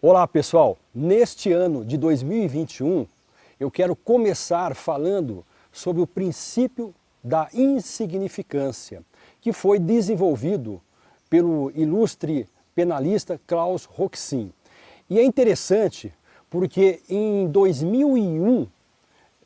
Olá pessoal, neste ano de 2021 eu quero começar falando sobre o princípio da insignificância, que foi desenvolvido pelo ilustre penalista Klaus Roxin. E é interessante porque em 2001,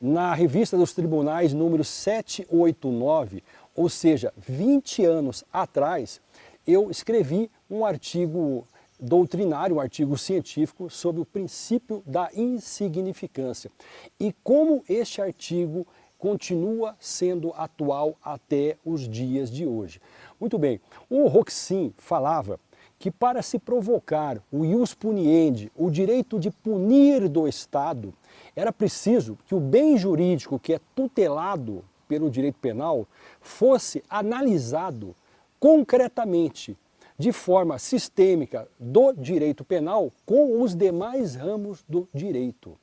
na revista dos tribunais número 789, ou seja, 20 anos atrás, eu escrevi um artigo doutrinário, um artigo científico sobre o princípio da insignificância e como este artigo continua sendo atual até os dias de hoje. Muito bem, o Roxin falava que para se provocar o ius puniendi, o direito de punir do Estado, era preciso que o bem jurídico que é tutelado pelo direito penal fosse analisado concretamente, de forma sistêmica do direito penal com os demais ramos do direito.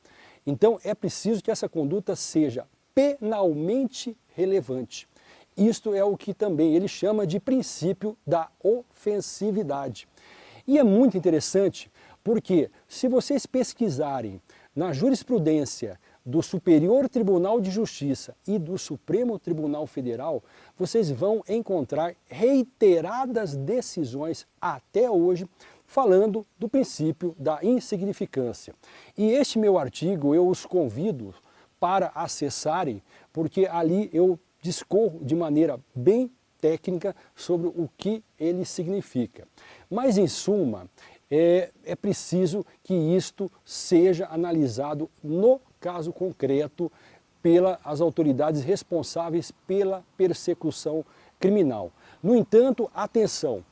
Então é preciso que essa conduta seja penalmente relevante. Isto é o que também ele chama de princípio da ofensividade. E é muito interessante porque se vocês pesquisarem na jurisprudência do Superior Tribunal de Justiça e do Supremo Tribunal Federal, vocês vão encontrar reiteradas decisões até hoje falando do princípio da insignificância. E este meu artigo eu os convido para acessarem, porque ali eu discorro de maneira bem técnica sobre o que ele significa. Mas em suma, é preciso que isto seja analisado no caso concreto pelas autoridades responsáveis pela persecução criminal. No entanto, atenção,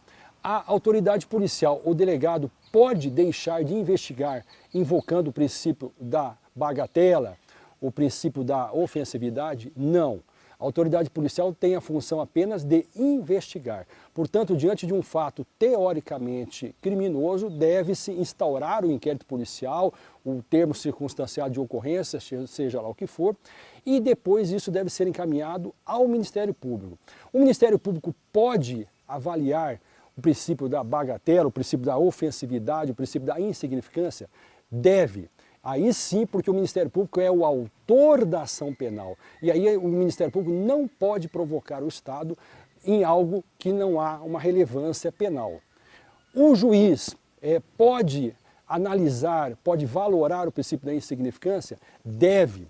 a autoridade policial ou delegado pode deixar de investigar invocando o princípio da bagatela, o princípio da ofensividade? Não. A autoridade policial tem a função apenas de investigar. Portanto, diante de um fato teoricamente criminoso, deve-se instaurar o inquérito policial, o termo circunstanciado de ocorrência, seja lá o que for, e depois isso deve ser encaminhado ao Ministério Público. O Ministério Público pode avaliar o princípio da bagatela, o princípio da ofensividade, o princípio da insignificância? Deve. Aí sim, porque o Ministério Público é o autor da ação penal. E aí o Ministério Público não pode provocar o Estado em algo que não há uma relevância penal. O juiz pode analisar, pode valorar o princípio da insignificância? Deve.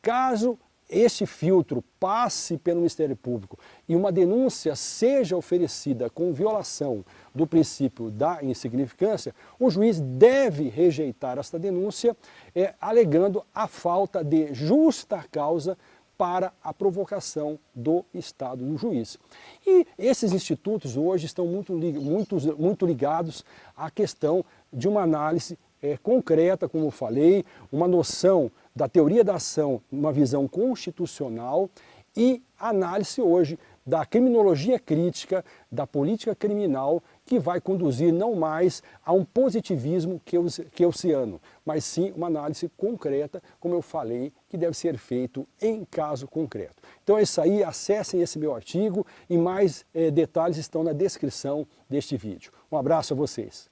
Caso este filtro passe pelo Ministério Público e uma denúncia seja oferecida com violação do princípio da insignificância, o juiz deve rejeitar esta denúncia, alegando a falta de justa causa para a provocação do Estado do juiz. E esses institutos hoje estão muito ligados à questão de uma análise concreta, como eu falei, uma noção da teoria da ação, uma visão constitucional e análise hoje da criminologia crítica, da política criminal, que vai conduzir não mais a um positivismo keyesiano, mas sim uma análise concreta, como eu falei, que deve ser feito em caso concreto. Então é isso aí, acessem esse meu artigo e mais detalhes estão na descrição deste vídeo. Um abraço a vocês.